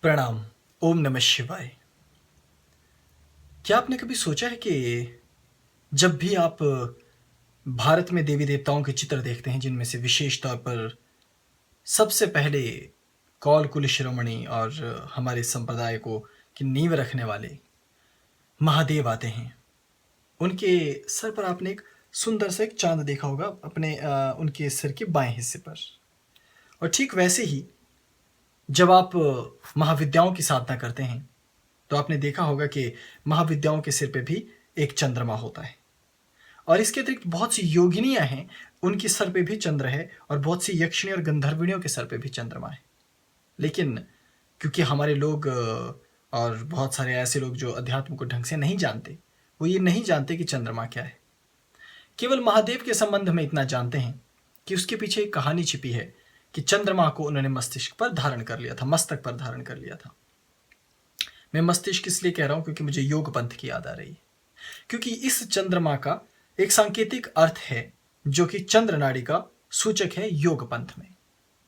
प्रणाम। ओम नमः शिवाय। क्या आपने कभी सोचा है कि जब भी आप भारत में देवी देवताओं के चित्र देखते हैं जिनमें से विशेष तौर पर सबसे पहले कौल कुल शिरोमणि और हमारे संप्रदाय को की नींव रखने वाले महादेव आते हैं, उनके सर पर आपने एक सुंदर सा एक चांद देखा होगा अपने उनके सिर के बाएं हिस्से पर। और ठीक वैसे ही जब आप महाविद्याओं की साधना करते हैं तो आपने देखा होगा कि महाविद्याओं के सिर पे भी एक चंद्रमा होता है। और इसके अतिरिक्त बहुत सी योगिनियां हैं, उनके सर पे भी चंद्र है, और बहुत सी यक्षिणी और गंधर्विणियों के सर पे भी चंद्रमा है। लेकिन क्योंकि हमारे लोग और बहुत सारे ऐसे लोग जो अध्यात्म को ढंग से नहीं जानते, वो ये नहीं जानते कि चंद्रमा क्या है। केवल महादेव के संबंध में इतना जानते हैं कि उसके पीछे एक कहानी छिपी है कि चंद्रमा को उन्होंने मस्तिष्क पर धारण कर लिया था, मस्तक पर धारण कर लिया था। मैं मस्तिष्क इसलिए कह रहा हूं क्योंकि मुझे योग पंथ की याद आ रही है, क्योंकि इस चंद्रमा का एक सांकेतिक अर्थ है जो कि चंद्र नाड़ी का सूचक है योग पंथ में।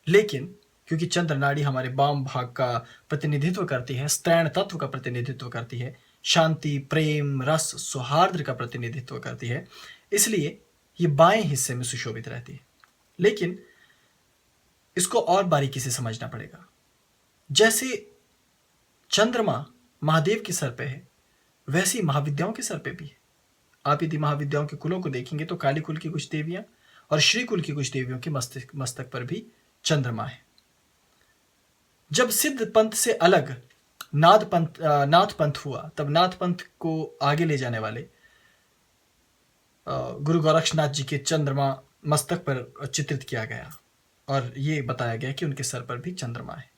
लेकिन क्योंकि चंद्र नाड़ी हमारे वाम भाग का प्रतिनिधित्व करती है, स्त्रैण तत्व का प्रतिनिधित्व करती है, शांति, प्रेम, रस, सौहार्द का प्रतिनिधित्व करती है, इसलिए ये बाएं हिस्से में सुशोभित रहती है। लेकिन इसको और बारीकी से समझना पड़ेगा। जैसे चंद्रमा महादेव के सर पे है, वैसे ही महाविद्याओं के सर पे भी है। आप यदि महाविद्याओं के कुलों को देखेंगे तो काली कुल की कुछ देवियां और श्री कुल की कुछ देवियों के मस्तक पर भी चंद्रमा है। जब सिद्ध पंथ से अलग नाथ पंथ हुआ, तब नाथ पंथ को आगे ले जाने वाले गुरु गोरक्षनाथ जी के चंद्रमा मस्तक पर चित्रित किया गया और ये बताया गया कि उनके सर पर भी चंद्रमा है।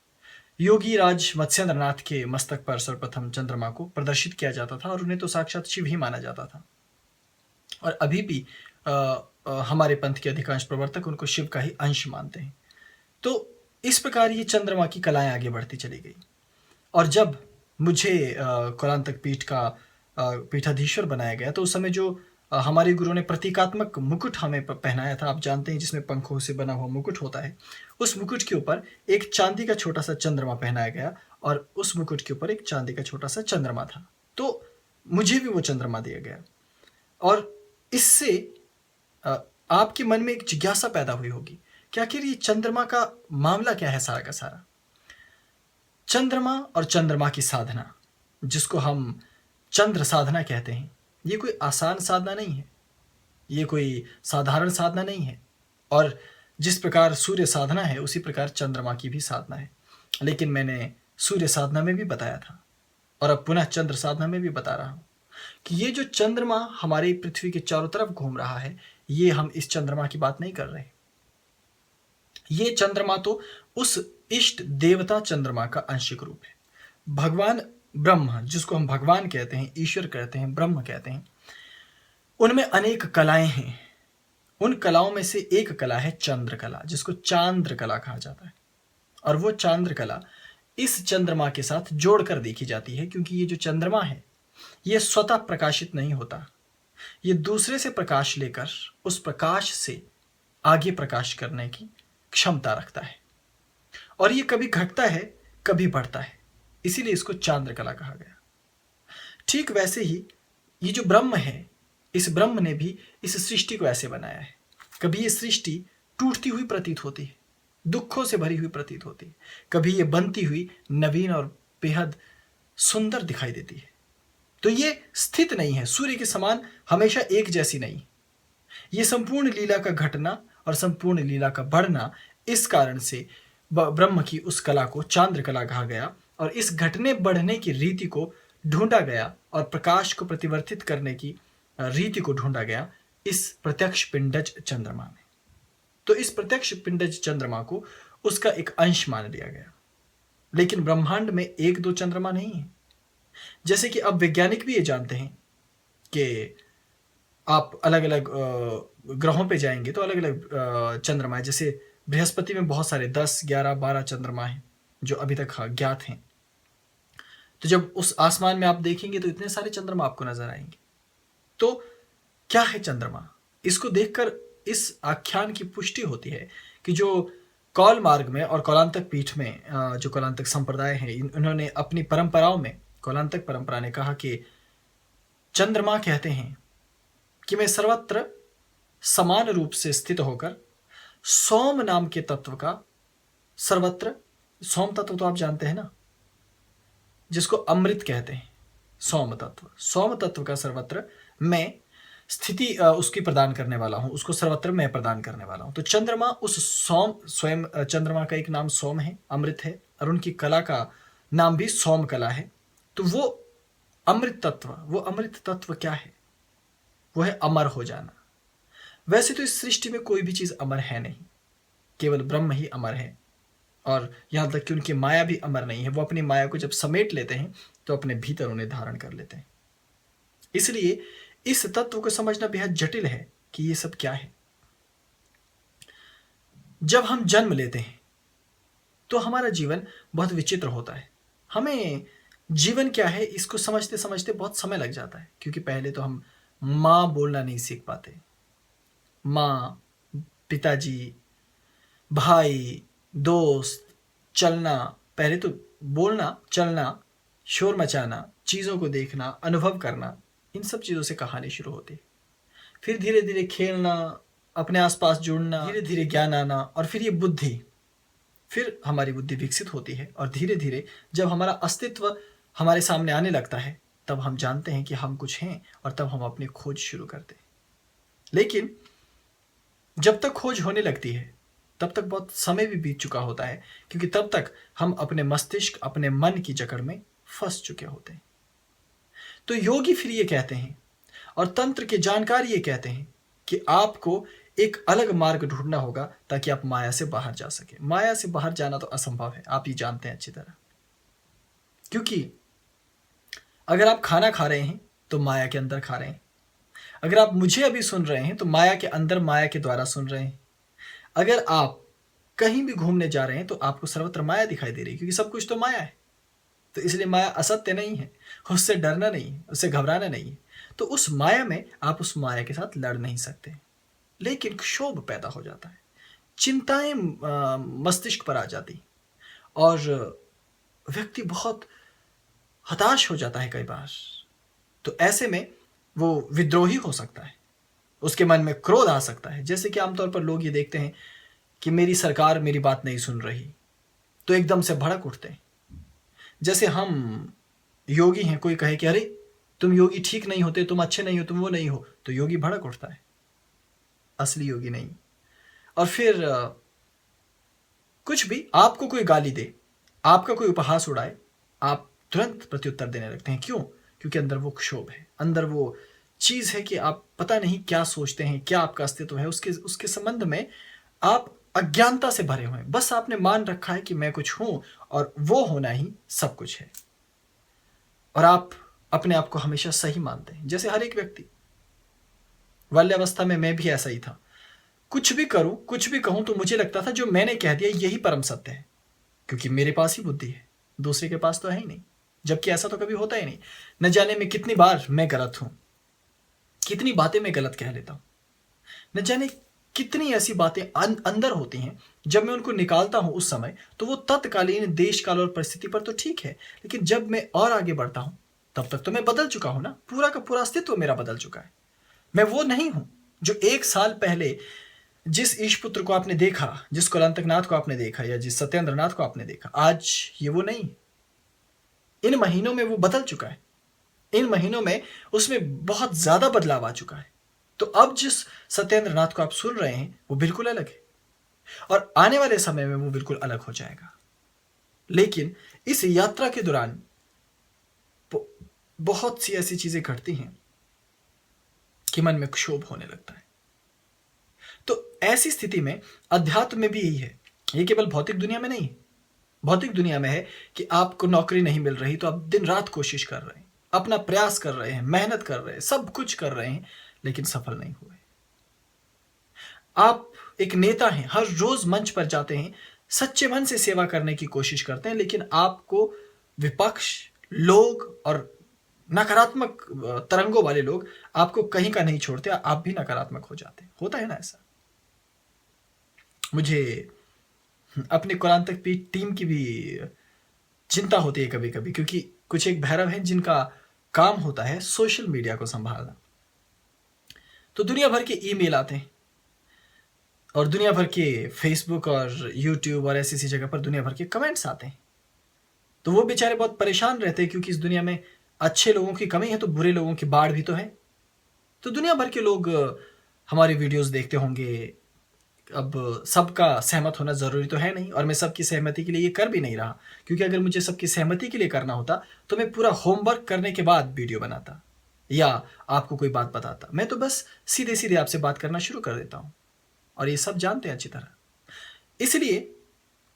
योगी राज मत्स्येंद्रनाथ के मस्तक पर सर्वप्रथम चंद्रमा को प्रदर्शित किया जाता था और उन्हें तो साक्षात शिव ही माना जाता था। और अभी भी हमारे पंथ के अधिकांश प्रवर्तक उनको शिव का ही अंश मानते हैं। तो इस प्रकार ये चंद्रमा की कलाएं आगे बढ़ती चली गई। और जब मुझे कौलांतक पीठ का पीठाधीश्वर बनाया गया तो उस समय जो हमारे गुरु ने प्रतीकात्मक मुकुट हमें पहनाया था, आप जानते हैं, जिसमें पंखों से बना हुआ मुकुट होता है, उस मुकुट के ऊपर एक चांदी का छोटा सा चंद्रमा पहनाया गया और उस मुकुट के ऊपर एक चांदी का छोटा सा चंद्रमा था। तो मुझे भी वो चंद्रमा दिया गया और इससे आपके मन में एक जिज्ञासा पैदा हुई होगी कि आखिर ये चंद्रमा का मामला क्या है। सारा का सारा चंद्रमा और चंद्रमा की साधना, जिसको हम चंद्र साधना कहते हैं, ये कोई आसान साधना नहीं है, ये कोई साधारण साधना नहीं है। और जिस प्रकार सूर्य साधना है उसी प्रकार चंद्रमा की भी साधना है। लेकिन मैंने सूर्य साधना में भी बताया था और अब पुनः चंद्र साधना में भी बता रहा हूं कि ये जो चंद्रमा हमारी पृथ्वी के चारों तरफ घूम रहा है, ये हम इस चंद्रमा की बात नहीं कर रहे। ये चंद्रमा तो उस इष्ट देवता चंद्रमा का आंशिक रूप है। भगवान ब्रह्म, जिसको हम भगवान कहते हैं, ईश्वर कहते हैं, ब्रह्म कहते हैं, उनमें अनेक कलाएं हैं। उन कलाओं में से एक कला है चंद्र कला, जिसको चांद्र कला कहा जाता है। और वो चांद्र कला इस चंद्रमा के साथ जोड़कर देखी जाती है, क्योंकि ये जो चंद्रमा है ये स्वतः प्रकाशित नहीं होता, ये दूसरे से प्रकाश लेकर उस प्रकाश से आगे प्रकाश करने की क्षमता रखता है। और ये कभी घटता है कभी बढ़ता है, इसीलिए इसको चांद्र कला कहा गया। ठीक वैसे ही ये जो ब्रह्म है, इस ब्रह्म ने भी इस सृष्टि को ऐसे बनाया है। कभी ये सृष्टि टूटती हुई प्रतीत होती है, दुखों से भरी हुई प्रतीत होती है, कभी ये बनती हुई नवीन और बेहद सुंदर दिखाई देती है। तो ये स्थित नहीं है, सूर्य के समान हमेशा एक जैसी नहीं। ये संपूर्ण लीला का घटना और संपूर्ण लीला का बढ़ना, इस कारण से ब्रह्म की उस कला को चांद्र कला कहा गया। और इस घटने बढ़ने की रीति को ढूंढा गया और प्रकाश को प्रतिवर्तित करने की रीति को ढूंढा गया इस प्रत्यक्ष पिंडज चंद्रमा में। तो इस प्रत्यक्ष पिंडज चंद्रमा को उसका एक अंश मान लिया गया। लेकिन ब्रह्मांड में एक दो चंद्रमा नहीं है। जैसे कि अब वैज्ञानिक भी ये जानते हैं कि आप अलग अलग ग्रहों पे जाएंगे तो अलग अलग चंद्रमा है। जैसे बृहस्पति में बहुत सारे 10, 11, 12 चंद्रमा हैं जो अभी तक ज्ञात हैं। तो जब उस आसमान में आप देखेंगे तो इतने सारे चंद्रमा आपको नजर आएंगे। तो क्या है चंद्रमा? इसको देखकर इस आख्यान की पुष्टि होती है कि जो कौल मार्ग में और कौलांतक पीठ में जो कौलांतक संप्रदाय है इन्होंने अपनी परंपराओं में, कौलांतक परंपरा ने कहा कि चंद्रमा कहते हैं कि मैं सर्वत्र समान रूप से स्थित होकर सोम नाम के तत्व का सर्वत्र, सोम तत्व तो आप जानते हैं ना, जिसको अमृत कहते हैं, सोम तत्व का सर्वत्र मैं स्थिति उसकी प्रदान करने वाला हूं, उसको सर्वत्र मैं प्रदान करने वाला हूं। तो चंद्रमा उस सोम, स्वयं चंद्रमा का एक नाम सोम है, अमृत है, और उनकी कला का नाम भी सोम कला है। तो वो अमृत तत्व क्या है? वो है अमर हो जाना। वैसे तो इस सृष्टि में कोई भी चीज अमर है नहीं, केवल ब्रह्म ही अमर है, और यहां तक कि उनकी माया भी अमर नहीं है। वो अपनी माया को जब समेट लेते हैं तो अपने भीतर उन्हें धारण कर लेते हैं। इसलिए इस तत्व को समझना बेहद जटिल है कि ये सब क्या है। जब हम जन्म लेते हैं तो हमारा जीवन बहुत विचित्र होता है। हमें जीवन क्या है इसको समझते समझते बहुत समय लग जाता है, क्योंकि पहले तो हम माँ बोलना नहीं सीख पाते। माँ, पिताजी, भाई, दोस्त, चलना, पहले तो बोलना, चलना, शोर मचाना, चीज़ों को देखना, अनुभव करना, इन सब चीज़ों से कहानी शुरू होती है। फिर धीरे धीरे खेलना, अपने आसपास जुड़ना, धीरे धीरे ज्ञान आना, और फिर ये बुद्धि, फिर हमारी बुद्धि विकसित होती है, और धीरे धीरे जब हमारा अस्तित्व हमारे सामने आने लगता है तब हम जानते हैं कि हम कुछ हैं, और तब हम अपनी खोज शुरू करते हैं। लेकिन जब तक खोज होने लगती है तब तक बहुत समय भी बीत चुका होता है, क्योंकि तब तक हम अपने मस्तिष्क, अपने मन की जकड़ में फंस चुके होते हैं। तो योगी फिर ये कहते हैं, और तंत्र के जानकार ये कहते हैं कि आपको एक अलग मार्ग ढूंढना होगा ताकि आप माया से बाहर जा सके। माया से बाहर जाना तो असंभव है, आप ये जानते हैं अच्छी तरह, क्योंकि अगर आप खाना खा रहे हैं तो माया के अंदर खा रहे हैं। अगर आप मुझे अभी सुन रहे हैं तो माया के अंदर, माया के द्वारा सुन रहे हैं। अगर आप कहीं भी घूमने जा रहे हैं तो आपको सर्वत्र माया दिखाई दे रही है, क्योंकि सब कुछ तो माया है। तो इसलिए माया असत्य नहीं है, उससे डरना नहीं है, उससे घबराना नहीं है। तो उस माया में आप उस माया के साथ लड़ नहीं सकते, लेकिन क्षोभ पैदा हो जाता है, चिंताएं मस्तिष्क पर आ जाती, और व्यक्ति बहुत हताश हो जाता है कई बार। तो ऐसे में वो विद्रोही हो सकता है, उसके मन में क्रोध आ सकता है। जैसे कि आमतौर पर लोग ये देखते हैं कि मेरी सरकार मेरी बात नहीं सुन रही, तो एकदम से भड़क उठते हैं। जैसे हम योगी हैं, कोई कहे कि अरे तुम योगी ठीक नहीं होते, तुम अच्छे नहीं हो, तुम वो नहीं हो, तो योगी भड़क उठता है, असली योगी नहीं। और फिर कुछ भी आपको कोई गाली दे, आपका कोई उपहास उड़ाए, आप तुरंत प्रत्युत्तर देने लगते हैं। क्यों? क्योंकि अंदर वो क्षोभ है, अंदर वो चीज है कि आप पता नहीं क्या सोचते हैं, क्या आपका अस्तित्व है, उसके संबंध में आप अज्ञानता से भरे हुए हैं। बस आपने मान रखा है कि मैं कुछ हूं और वो होना ही सब कुछ है, और आप अपने आप को हमेशा सही मानते हैं। जैसे हर एक व्यक्ति, बाल्यावस्था में मैं भी ऐसा ही था। कुछ भी करूं, कुछ भी कहूं, तो मुझे लगता था जो मैंने कह दिया यही परम सत्य है, क्योंकि मेरे पास ही बुद्धि है, दूसरे के पास तो है ही नहीं। जबकि ऐसा तो कभी होता ही नहीं। न जाने में कितनी बार मैं गलत हूं, कितनी बातें मैं गलत कह लेता हूं, न जाने कितनी ऐसी बातें अंदर होती हैं, जब मैं उनको निकालता हूं उस समय तो वो तत्कालीन देश काल और परिस्थिति पर तो ठीक है, लेकिन जब मैं और आगे बढ़ता हूं तब तक तो मैं बदल चुका हूं ना, पूरा का पूरा अस्तित्व मेरा बदल चुका है। मैं वो नहीं हूं जो एक साल पहले जिस ईशपुत्र को आपने देखा, जिस कौलांतकनाथ को आपने देखा, या जिस सत्येंद्रनाथ को आपने देखा, आज ये वो नहीं है। इन महीनों में वो बदल चुका है, इन महीनों में उसमें बहुत ज्यादा बदलाव आ चुका है। तो अब जिस सत्येंद्रनाथ को आप सुन रहे हैं वो बिल्कुल अलग है, और आने वाले समय में वो बिल्कुल अलग हो जाएगा। लेकिन इस यात्रा के दौरान बहुत सी ऐसी चीजें घटती हैं कि मन में क्षोभ होने लगता है। तो ऐसी स्थिति में अध्यात्म में भी यही है, ये केवल भौतिक दुनिया में नहीं है। भौतिक दुनिया में है कि आपको नौकरी नहीं मिल रही तो आप दिन रात कोशिश कर रहे हैं, अपना प्रयास कर रहे हैं, मेहनत कर रहे हैं, सब कुछ कर रहे हैं, लेकिन सफल नहीं हुए। आप एक नेता हैं, हर रोज मंच पर जाते हैं, सच्चे मन से सेवा करने की कोशिश करते हैं, लेकिन आपको विपक्ष, लोग और नकारात्मक तरंगों वाले लोग आपको कहीं का नहीं छोड़ते, आप भी नकारात्मक हो जाते हैं। होता है ना ऐसा? मुझे अपनी कुरान तक टीम की भी चिंता होती है कभी कभी, क्योंकि कुछ एक भैरव हैं जिनका काम होता है सोशल मीडिया को संभालना। तो दुनिया भर के ईमेल आते हैं और दुनिया भर के फेसबुक और यूट्यूब और ऐसी ऐसी जगह पर दुनिया भर के कमेंट्स आते हैं। तो वो बेचारे बहुत परेशान रहते हैं, क्योंकि इस दुनिया में अच्छे लोगों की कमी है तो बुरे लोगों की बाढ़ भी तो है। तो दुनिया भर के लोग हमारी वीडियोस देखते होंगे। अब सबका सहमत होना ज़रूरी तो है नहीं, और मैं सबकी सहमति के लिए ये कर भी नहीं रहा, क्योंकि अगर मुझे सबकी सहमति के लिए करना होता तो मैं पूरा होमवर्क करने के बाद वीडियो बनाता या आपको कोई बात बताता। मैं तो बस सीधे सीधे आपसे बात करना शुरू कर देता हूँ, और ये सब जानते हैं अच्छी तरह। इसलिए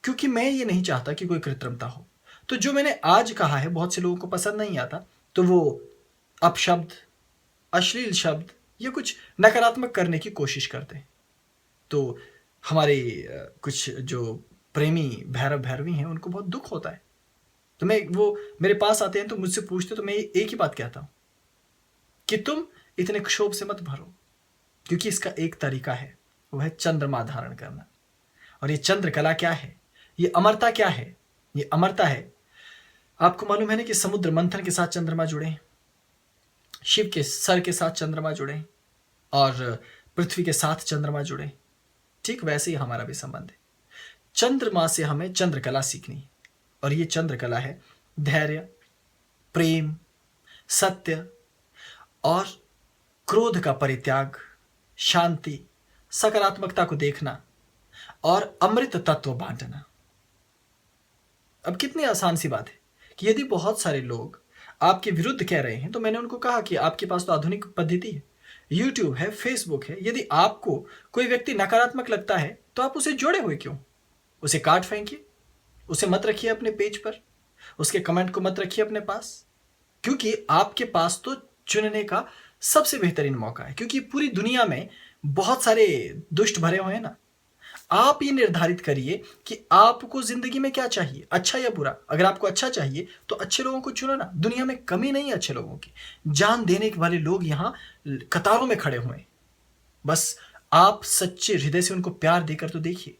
क्योंकि मैं ये नहीं चाहता कि कोई कृत्रिमता हो, तो जो मैंने आज कहा है बहुत से लोगों को पसंद नहीं आता, तो वो अपशब्द, अश्लील शब्द या कुछ नकारात्मक करने की कोशिश करते हैं। तो हमारे कुछ जो प्रेमी भैरव भैरवी हैं उनको बहुत दुख होता है। तो वो मेरे पास आते हैं तो मुझसे पूछते, तो मैं एक ही बात कहता हूँ कि तुम इतने क्षोभ से मत भरो, क्योंकि इसका एक तरीका है, वो है चंद्रमा धारण करना। और ये चंद्रकला क्या है, ये अमरता क्या है? ये अमरता है, आपको मालूम है ना कि समुद्र मंथन के साथ चंद्रमा जुड़े, शिव के सर के साथ चंद्रमा जुड़े और पृथ्वी के साथ चंद्रमा जुड़े। ठीक वैसे ही हमारा भी संबंध है। चंद्रमा से हमें चंद्रकला सीखनी है, और ये चंद्रकला है धैर्य, प्रेम, सत्य और क्रोध का परित्याग, शांति, सकारात्मकता को देखना और अमृत तत्व बांटना। अब कितनी आसान सी बात है कि यदि बहुत सारे लोग आपके विरुद्ध कह रहे हैं, तो मैंने उनको कहा कि आपके पास तो आधुनिक पद्धति है, यूट्यूब है, फेसबुक है। यदि आपको कोई व्यक्ति नकारात्मक लगता है तो आप उसे जोड़े हुए क्यों? उसे काट फेंकिए, उसे मत रखिए अपने पेज पर, उसके कमेंट को मत रखिए अपने पास, क्योंकि आपके पास तो चुनने का सबसे बेहतरीन मौका है। क्योंकि पूरी दुनिया में बहुत सारे दुष्ट भरे हुए हैं ना। आप ये निर्धारित करिए कि आपको जिंदगी में क्या चाहिए, अच्छा या बुरा। अगर आपको अच्छा चाहिए तो अच्छे लोगों को चुनो ना। दुनिया में कमी नहीं है अच्छे लोगों की, जान देने वाले लोग यहाँ कतारों में खड़े हुए हैं। बस आप सच्चे हृदय से उनको प्यार देकर तो देखिए।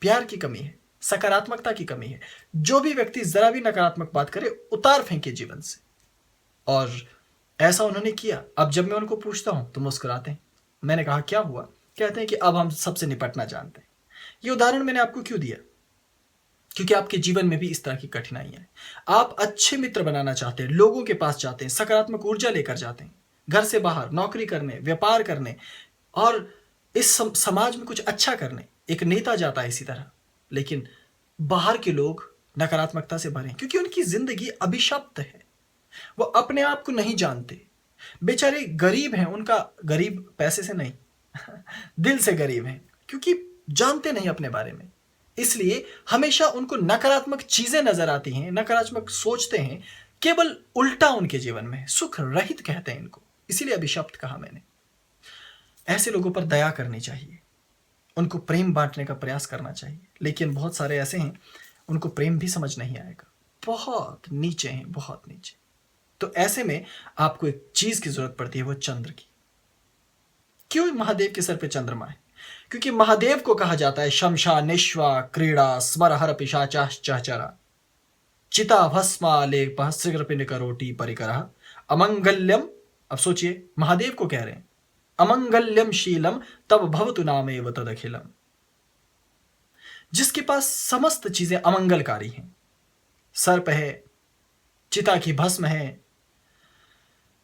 प्यार की कमी है, सकारात्मकता की कमी है। जो भी व्यक्ति जरा भी नकारात्मक बात करे उतार फेंके जीवन से। और ऐसा उन्होंने किया। अब जब मैं उनको पूछता हूं तो मुस्कुराते हैं। मैंने कहा क्या हुआ? कहते हैं कि अब हम सबसे निपटना जानते हैं। ये उदाहरण मैंने आपको क्यों दिया? क्योंकि आपके जीवन में भी इस तरह की कठिनाइयां हैं। आप अच्छे मित्र बनाना चाहते हैं, लोगों के पास जाते हैं, सकारात्मक ऊर्जा लेकर जाते हैं, घर से बाहर नौकरी करने, व्यापार करने और इस समाज में कुछ अच्छा करने। एक नेता जाता है इसी तरह, लेकिन बाहर के लोग नकारात्मकता से भरे, क्योंकि उनकी जिंदगी अभिशप्त है। वो अपने आप को नहीं जानते, बेचारे गरीब हैं। उनका गरीब पैसे से नहीं दिल से गरीब हैं, क्योंकि जानते नहीं अपने बारे में। इसलिए हमेशा उनको नकारात्मक चीजें नजर आती हैं, नकारात्मक सोचते हैं। केवल उल्टा उनके जीवन में सुख रहित कहते हैं इनको, इसीलिए अभिशप्त कहा मैंने। ऐसे लोगों पर दया करनी चाहिए, उनको प्रेम बांटने का प्रयास करना चाहिए। लेकिन बहुत सारे ऐसे हैं उनको प्रेम भी समझ नहीं आएगा, बहुत नीचे हैं, बहुत नीचे। तो ऐसे में आपको एक चीज की जरूरत पड़ती है, वो चंद्र की। क्यों महादेव के सर पे चंद्रमा है? क्योंकि महादेव को कहा जाता है शमशा निश्वा क्रीड़ा स्मरहर पिशाचा चहचरा चिता भस्मा लेपः श्रीकृपिन करोटी परिकरः अमंगल्यम। अब सोचिए, महादेव को कह रहे हैं अमंगल्यम शीलम तब भवतु नामेव तदखिलम। जिसके पास समस्त चीजें अमंगलकारी हैं, सर्प है, चिता की भस्म है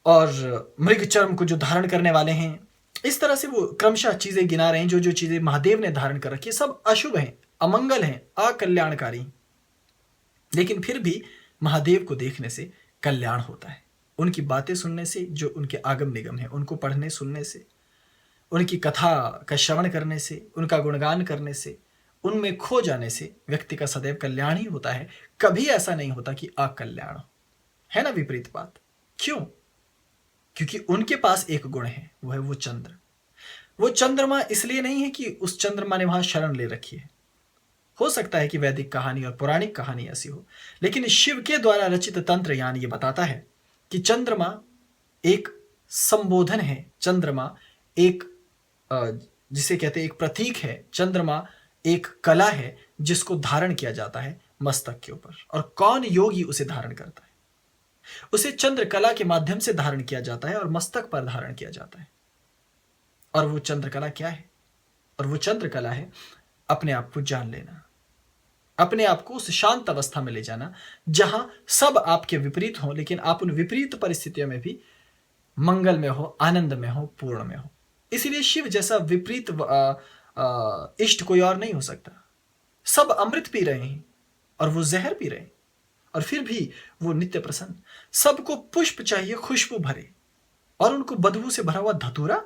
और मृग चर्म को जो धारण करने वाले हैं, इस तरह से वो क्रमशः चीजें गिना रहे हैं। जो जो चीजें महादेव ने धारण कर रखी है सब अशुभ हैं, अमंगल हैं, अकल्याणकारी। लेकिन फिर भी महादेव को देखने से कल्याण होता है। उनकी बातें सुनने से, जो उनके आगम निगम है उनको पढ़ने सुनने से, उनकी कथा का श्रवण करने से, उनका गुणगान करने से, उनमें खो जाने से व्यक्ति का सदैव कल्याण ही होता है। कभी ऐसा नहीं होता कि अकल्याण हो, है ना विपरीत बात। क्यों? क्योंकि उनके पास एक गुण है, वो है वो चंद्र। वो चंद्रमा इसलिए नहीं है कि उस चंद्रमा ने वहां शरण ले रखी है। हो सकता है कि वैदिक कहानी और पौराणिक कहानी ऐसी हो, लेकिन शिव के द्वारा रचित तंत्र ज्ञान ये बताता है कि चंद्रमा एक संबोधन है, चंद्रमा एक जिसे कहते हैं एक प्रतीक है, चंद्रमा एक कला है जिसको धारण किया जाता है मस्तक के ऊपर। और कौन योगी उसे धारण करता है? उसे चंद्रकला के माध्यम से धारण किया जाता है और मस्तक पर धारण किया जाता है। और वो चंद्रकला क्या है? और वो चंद्रकला है अपने आप को जान लेना, अपने आप को उस शांत अवस्था में ले जाना जहां सब आपके विपरीत हो, लेकिन आप उन विपरीत परिस्थितियों में भी मंगल में हो, आनंद में हो, पूर्ण में हो। इसीलिए शिव जैसा विपरीत इष्ट कोई और नहीं हो सकता। सब अमृत पी रहे हैं और वो जहर पी रहे हैं, और फिर भी वो नित्य प्रसन्न। सबको पुष्प चाहिए खुशबू भरे, और उनको बदबू से भरा हुआ धतूरा,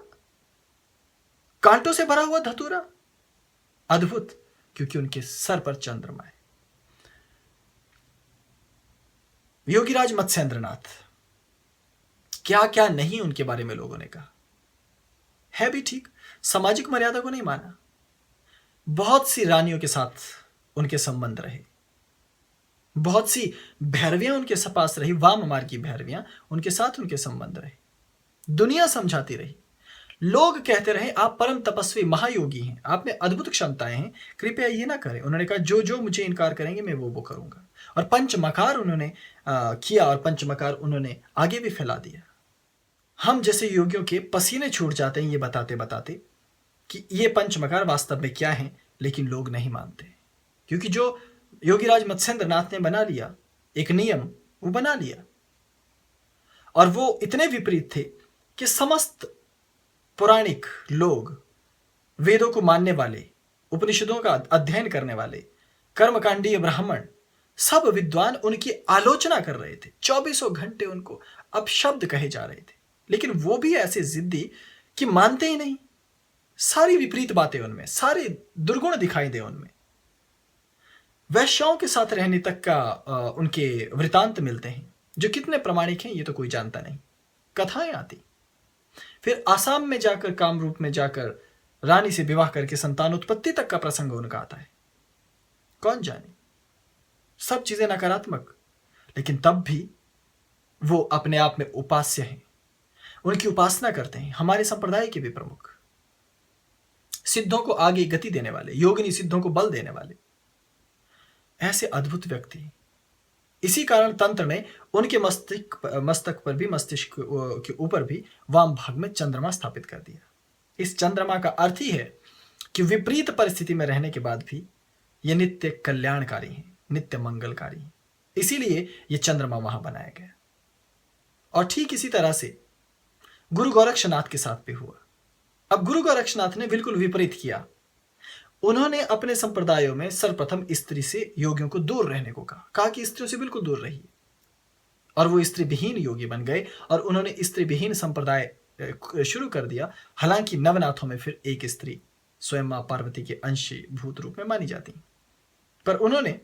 कांटों से भरा हुआ धतूरा। अद्भुत, क्योंकि उनके सर पर चंद्रमा है। योगीराज मत्स्येंद्रनाथ, क्या क्या नहीं उनके बारे में लोगों ने कहा है भी ठीक। सामाजिक मर्यादा को नहीं माना, बहुत सी रानियों के साथ उनके संबंध रहे, बहुत सी भैरवियां उनके पास रही, वाम मार्ग की भैरवियां उनके साथ उनके संबंध रहे। दुनिया समझाती रही, लोग कहते रहे आप परम तपस्वी महायोगी हैं, आप में अद्भुत क्षमताएं हैं, कृपया ये ना करें। उन्होंने कहा जो जो मुझे इनकार करेंगे मैं वो करूंगा। और पंचमकार उन्होंने किया, और पंचमकार उन्होंने आगे भी फैला दिया। हम जैसे योगियों के पसीने छूट जाते हैं ये बताते बताते कि ये पंचमकार वास्तव में क्या है, लेकिन लोग नहीं मानते, क्योंकि जो योगीराज मत्स्येंद्रनाथ ने बना लिया एक नियम, वो बना लिया, और वो इतने विपरीत थे कि समस्त पौराणिक लोग, वेदों को मानने वाले, उपनिषदों का अध्ययन करने वाले, कर्मकांडीय ब्राह्मण, सब विद्वान उनकी आलोचना कर रहे थे। 24 घंटे उनको अपशब्द कहे जा रहे थे, लेकिन वो भी ऐसे जिद्दी कि मानते ही नहीं। सारी विपरीत बातें उनमें, सारे दुर्गुण दिखाई दे उनमें। वैश्याओं के साथ रहने तक का उनके वृतांत मिलते हैं, जो कितने प्रामाणिक हैं ये तो कोई जानता नहीं। कथाएं आती, फिर आसाम में जाकर, कामरूप में जाकर रानी से विवाह करके संतान उत्पत्ति तक का प्रसंग उनका आता है। कौन जाने, सब चीजें नकारात्मक, लेकिन तब भी वो अपने आप में उपास्य हैं, उनकी उपासना करते हैं। हमारे संप्रदाय के भी प्रमुख, सिद्धों को आगे गति देने वाले, योगिनी सिद्धों को बल देने वाले, ऐसे अद्भुत व्यक्ति। इसी कारण तंत्र ने उनके मस्तक पर भी, मस्तिष्क के ऊपर भी वाम भाग में चंद्रमा स्थापित कर दिया। इस चंद्रमा का अर्थ ही है कि विपरीत परिस्थिति में रहने के बाद भी ये नित्य कल्याणकारी है, नित्य मंगलकारी है। इसीलिए ये चंद्रमा वहां बनाया गया। और ठीक इसी तरह से गुरु गोरक्षनाथ के साथ भी हुआ। अब गुरु गोरक्षनाथ ने बिल्कुल विपरीत किया। उन्होंने अपने संप्रदायों में सर्वप्रथम स्त्री से योगियों को दूर रहने को कहा कि स्त्रियों से बिल्कुल दूर रहिए, और वो स्त्री विहीन योगी बन गए, और उन्होंने स्त्री विहीन संप्रदाय शुरू कर दिया। हालांकि नवनाथों में फिर एक स्त्री स्वयं मां पार्वती के अंशी भूत रूप में मानी जाती, पर उन्होंने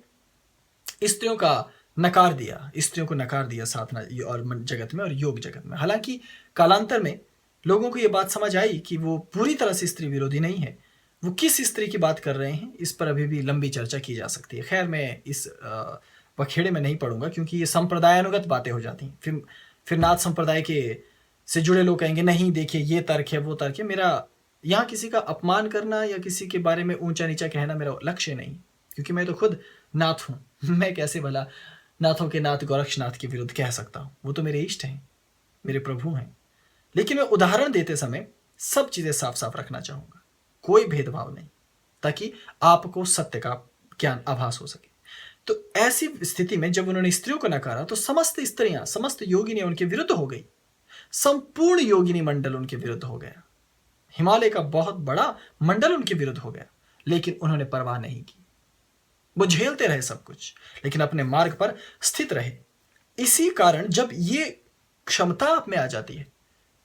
स्त्रियों का नकार दिया, स्त्रियों को नकार दिया साधना और जगत में और योग जगत में। हालांकि कालांतर में लोगों को यह बात समझ आई कि वो पूरी तरह से स्त्री विरोधी नहीं है। वो किस स्त्री की बात कर रहे हैं, इस पर अभी भी लंबी चर्चा की जा सकती है। खैर, मैं इस पखेड़े में नहीं पढ़ूंगा, क्योंकि ये संप्रदायानुगत बातें हो जाती हैं। फिर नाथ संप्रदाय के से जुड़े लोग कहेंगे नहीं देखिए ये तर्क है, वो तर्क है। मेरा यहाँ किसी का अपमान करना या किसी के बारे में ऊंचा नीचा कहना मेरा लक्ष्य नहीं, क्योंकि मैं तो खुद नाथ हूँ। मैं कैसे भला नाथों के नाथ गोरक्षनाथ के विरुद्ध कह सकता हूँ? वो तो मेरे इष्ट हैं, मेरे प्रभु हैं। लेकिन मैं उदाहरण देते समय सब चीजें साफ साफ रखना चाहूंगा, कोई भेदभाव नहीं, ताकि आपको सत्य का ज्ञान आभास हो सके। तो ऐसी स्थिति में जब उन्होंने स्त्रियों को नकारा तो समस्त स्त्रियां, समस्त योगिनी उनके विरुद्ध हो गई। संपूर्ण योगिनी मंडल उनके विरुद्ध हो गया। हिमालय का बहुत बड़ा मंडल उनके विरुद्ध हो गया, लेकिन उन्होंने परवाह नहीं की। वो झेलते रहे सब कुछ, लेकिन अपने मार्ग पर स्थित रहे। इसी कारण जब ये क्षमता आप में आ जाती है,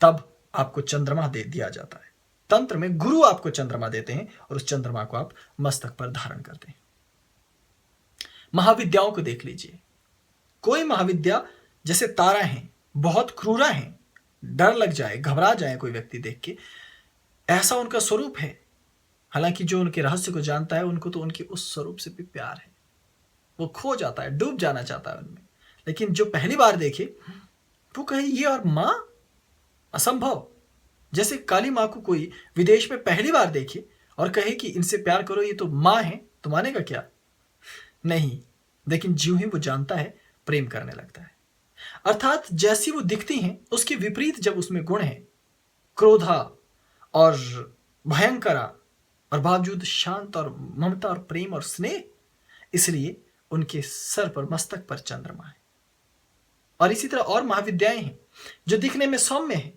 तब आपको चंद्रमा दे दिया जाता है। तंत्र में गुरु आपको चंद्रमा देते हैं, और उस चंद्रमा को आप मस्तक पर धारण करते हैं। महाविद्याओं को देख लीजिए। कोई महाविद्या जैसे तारा हैं, बहुत क्रूरा हैं, डर लग जाए, घबरा जाए कोई व्यक्ति देख के, ऐसा उनका स्वरूप है। हालांकि जो उनके रहस्य को जानता है, उनको तो उनके उस स्वरूप से भी प्यार है, वो खो जाता है, डूब जाना चाहता है उनमें। लेकिन जो पहली बार देखे वो कहे ये और मां, असंभव। जैसे काली मां को कोई विदेश में पहली बार देखे और कहे कि इनसे प्यार करो, ये तो माँ है, तो मानेगा क्या? नहीं। लेकिन ज्यों ही वो जानता है, प्रेम करने लगता है। अर्थात जैसी वो दिखती हैं उसके विपरीत जब उसमें गुण है, क्रोधा और भयंकरा, और बावजूद शांत और ममता और प्रेम और स्नेह, इसलिए उनके सर पर, मस्तक पर चंद्रमा है। और इसी तरह और महाविद्याएं हैं जो दिखने में सौम्य है,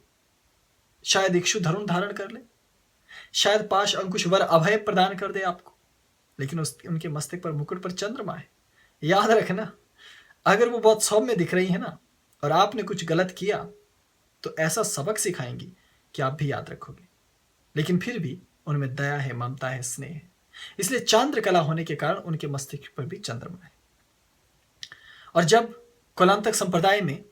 शायद इक्षु धनुष धारण कर ले, शायद पाश अंकुश वर अभय प्रदान कर दे आपको, लेकिन उनके मस्तक पर, मुकुट पर चंद्रमा है। याद रखना, अगर वो बहुत सौम्य दिख रही है ना, और आपने कुछ गलत किया, तो ऐसा सबक सिखाएंगी कि आप भी याद रखोगे। लेकिन फिर भी उनमें दया है, ममता है, स्नेह है। इसलिए चंद्रकला होने के कारण उनके मस्तिष्क पर भी चंद्रमा है। और जब कुलांतक संप्रदाय में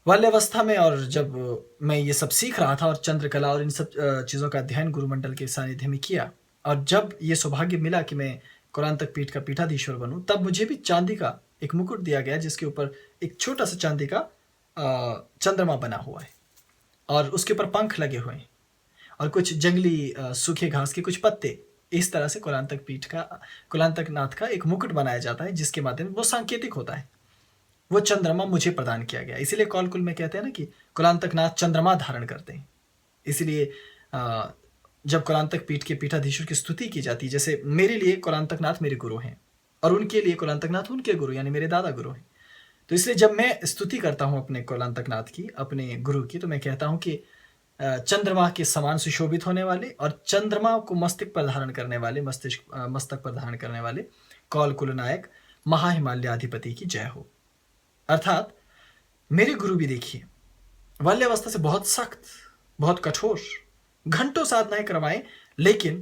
बाल्यावस्था में, और जब मैं ये सब सीख रहा था और चंद्रकला और इन सब चीज़ों का अध्ययन गुरुमंडल के सानिध्य में किया, और जब ये सौभाग्य मिला कि मैं कुलांतक पीठ का पीठाधीश्वर बनूं, तब मुझे भी चांदी का एक मुकुट दिया गया जिसके ऊपर एक छोटा सा चांदी का चंद्रमा बना हुआ है, और उसके ऊपर पंख लगे हुए हैं, और कुछ जंगली सूखे घास के कुछ पत्ते। इस तरह से कुलांतक पीठ का, कुलांतक नाथ का एक मुकुट बनाया जाता है, जिसके माध्यम वो सांकेतिक होता है। वो चंद्रमा मुझे प्रदान किया गया। इसीलिए कौलकुल में कहते हैं ना कि कुलांतक नाथ चंद्रमा धारण करते हैं। इसलिए जब कुलांतक पीठ के पीठाधीश्वर की स्तुति की जाती है, जैसे मेरे लिए कुलांतक नाथ मेरे गुरु हैं और उनके लिए कुलांतक नाथ उनके गुरु, यानी मेरे दादा गुरु हैं, तो इसलिए जब मैं स्तुति करता हूँ अपने कुलांतक नाथ की, अपने गुरु की, तो मैं कहता हूँ कि चंद्रमा के समान सुशोभित होने वाले और चंद्रमा को मस्तक पर धारण करने वाले, मस्तक पर धारण करने वाले कौलकुल नायक महाहिमालयाधिपति की जय हो। अर्थात मेरे गुरु भी देखिए, बाल्यावस्था से बहुत सख्त, बहुत कठोर, घंटों साधनाएं करवाएं, लेकिन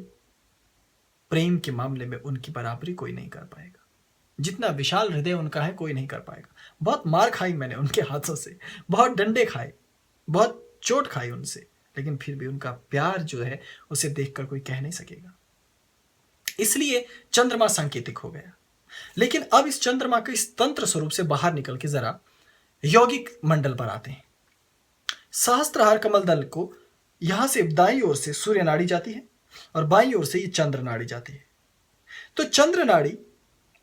प्रेम के मामले में उनकी बराबरी कोई नहीं कर पाएगा। जितना विशाल हृदय उनका है, कोई नहीं कर पाएगा। बहुत मार खाई मैंने उनके हाथों से, बहुत डंडे खाए, बहुत चोट खाई उनसे, लेकिन फिर भी उनका प्यार जो है उसे देखकर कोई कह नहीं सकेगा। इसलिए चंद्रमा सांकेतिक हो गया। लेकिन अब इस चंद्रमा के इस तंत्र स्वरूप से बाहर निकल के जरा यौगिक मंडल पर आते हैं। सहस्त्रहार कमल दल को यहां से दाईं ओर से सूर्य नाड़ी जाती है और बाईं ओर से ये चंद्र नाड़ी जाती है। तो चंद्र नाड़ी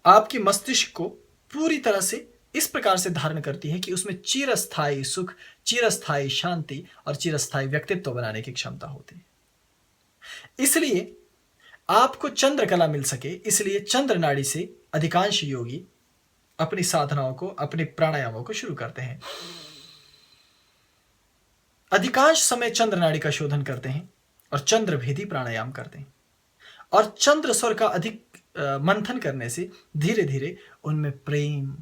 आपके मस्तिष्क को पूरी तरह से इस प्रकार से धारण करती है कि उसमें चिरस्थायी सुख, चिरस्थायी शांति और चिरस्थायी व्यक्तित्व बनाने की क्षमता होती है। इसलिए आपको चंद्रकला मिल सके, इसलिए चंद्र नाड़ी से अधिकांश योगी अपनी साधनाओं को, अपने प्राणायामों को शुरू करते हैं। अधिकांश समय चंद्र नाड़ी का शोधन करते हैं और चंद्र भेदी प्राणायाम करते हैं। और चंद्र स्वर का अधिक मंथन करने से धीरे धीरे उनमें प्रेम,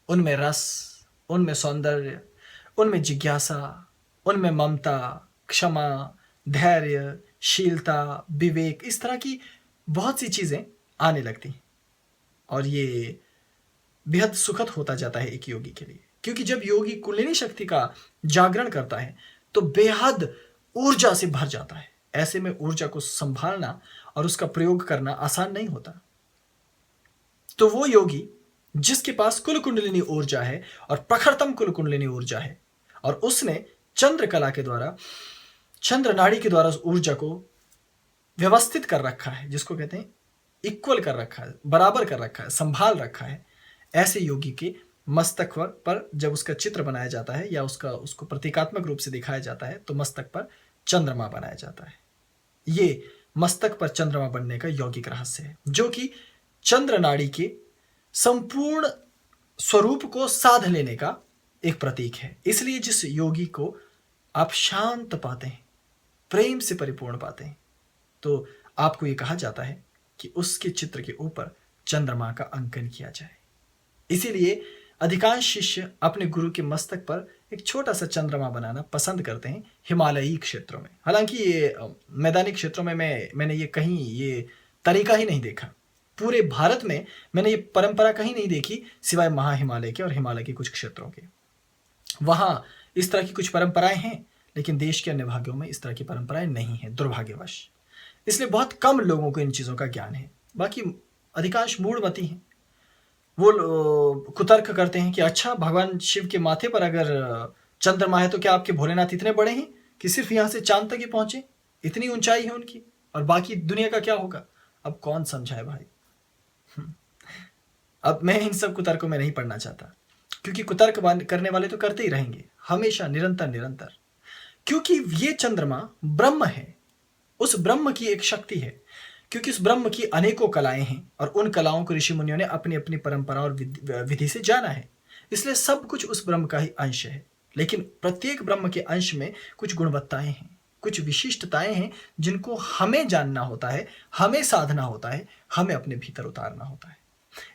उनमें रस, उनमें सौंदर्य, उनमें जिज्ञासा, उनमें ममता, क्षमा, धैर्य, शीलता, विवेक, इस तरह की बहुत सी चीजें आने लगती हैं। और ये बेहद सुखद होता जाता है एक योगी के लिए, क्योंकि जब योगी कुंडलिनी शक्ति का जागरण करता है तो बेहद ऊर्जा से भर जाता है। ऐसे में ऊर्जा को संभालना और उसका प्रयोग करना आसान नहीं होता। तो वो योगी जिसके पास कुल कुंडलिनी ऊर्जा है और प्रखरतम कुल कुंडलिनी ऊर्जा है, और उसने चंद्रकला के द्वारा, चंद्र नाड़ी के द्वारा उस ऊर्जा को व्यवस्थित कर रखा है, जिसको कहते हैं इक्वल कर रखा है, बराबर कर रखा है, संभाल रखा है, ऐसे योगी के मस्तक पर जब उसका चित्र बनाया जाता है या उसको प्रतीकात्मक रूप से दिखाया जाता है, तो मस्तक पर चंद्रमा बनाया जाता है। ये मस्तक पर चंद्रमा बनने का यौगिक रहस्य है, जो कि चंद्र नाड़ी के संपूर्ण स्वरूप को साध लेने का एक प्रतीक है। इसलिए जिस योगी को आप शांत पाते हैं, प्रेम से परिपूर्ण पाते हैं, तो आपको ये कहा जाता है कि उसके चित्र के ऊपर चंद्रमा का अंकन किया जाए। इसीलिए अधिकांश शिष्य अपने गुरु के मस्तक पर एक छोटा सा चंद्रमा बनाना पसंद करते हैं हिमालयी क्षेत्रों में। हालांकि ये मैदानी क्षेत्रों में मैंने ये कहीं ये तरीका ही नहीं देखा। पूरे भारत में मैंने ये परंपरा कहीं नहीं देखी सिवाय महाहिमालय के और हिमालय के कुछ क्षेत्रों के। वहाँ इस तरह की कुछ परंपराएं हैं, लेकिन देश के अन्य भागों में इस तरह की परंपराएं नहीं हैं, दुर्भाग्यवश। इसलिए बहुत कम लोगों को इन चीज़ों का ज्ञान है। बाकी अधिकांश मूढ़मती हैं। वो कुतर्क करते हैं कि अच्छा, भगवान शिव के माथे पर अगर चंद्रमा है तो क्या आपके भोलेनाथ इतने बड़े हैं कि सिर्फ यहाँ से चांद तक ही पहुंचे? इतनी ऊंचाई है उनकी? और बाकी दुनिया का क्या होगा, अब कौन समझाए भाई। अब मैं इन सब कुतर्कों में नहीं पढ़ना चाहता, क्योंकि कुतर्क करने वाले तो करते ही रहेंगे हमेशा, निरंतर निरंतर। क्योंकि ये चंद्रमा ब्रह्म है, उस ब्रह्म की एक शक्ति है, क्योंकि उस ब्रह्म की अनेकों कलाएं हैं और उन कलाओं को ऋषि मुनियों ने अपनी अपनी परंपरा और विधि से जाना है, इसलिए सब कुछ उस ब्रह्म का ही अंश है। लेकिन प्रत्येक ब्रह्म के अंश में कुछ गुणवत्ताएं हैं, कुछ विशिष्टताएं हैं, जिनको हमें जानना होता है, हमें साधना होता है, हमें अपने भीतर उतारना होता है।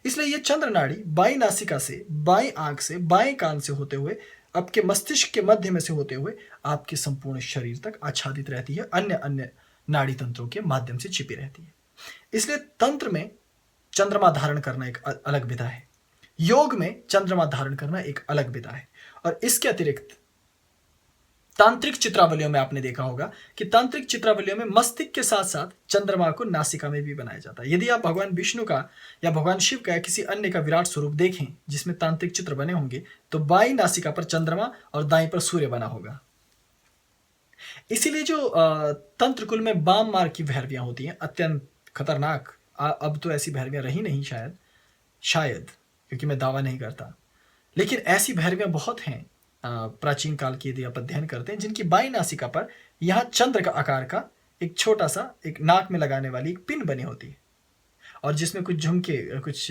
इसलिए ये चंद्र नाड़ी बाई नासिका से, बाई आंख से, बाएं कान से होते हुए, आपके मस्तिष्क के मध्य में से होते हुए आपके संपूर्ण शरीर तक आच्छादित रहती है, अन्य अन्य नाड़ी तंत्रों के माध्यम से छिपी रहती है। इसलिए तंत्र में चंद्रमा धारण करना एक अलग विधा है, योग में चंद्रमा धारण करना एक अलग विधा है। और इसके अतिरिक्त तांत्रिक चित्रावलियों में आपने देखा होगा कि तांत्रिक चित्रावलियों में मस्तिष्क के साथ साथ चंद्रमा को नासिका में भी बनाया जाता है। यदि आप भगवान विष्णु का या भगवान शिव का या किसी अन्य का विराट स्वरूप देखें जिसमें तांत्रिक चित्र बने होंगे, तो बाई नासिका पर चंद्रमा और दाई पर सूर्य बना होगा। इसीलिए जो तंत्र कुल में बाम मार्ग की भैरवियां होती हैं, अत्यंत खतरनाक, अब तो ऐसी भैरवियां रही नहीं शायद, क्योंकि मैं दावा नहीं करता, लेकिन ऐसी भैरवियां बहुत हैं प्राचीन काल की, यदि आप अध्ययन करते हैं, जिनकी बाई नासिका पर यहाँ चंद्र का आकार का एक छोटा सा, एक नाक में लगाने वाली एक पिन बनी होती है, और जिसमें कुछ झुमके, कुछ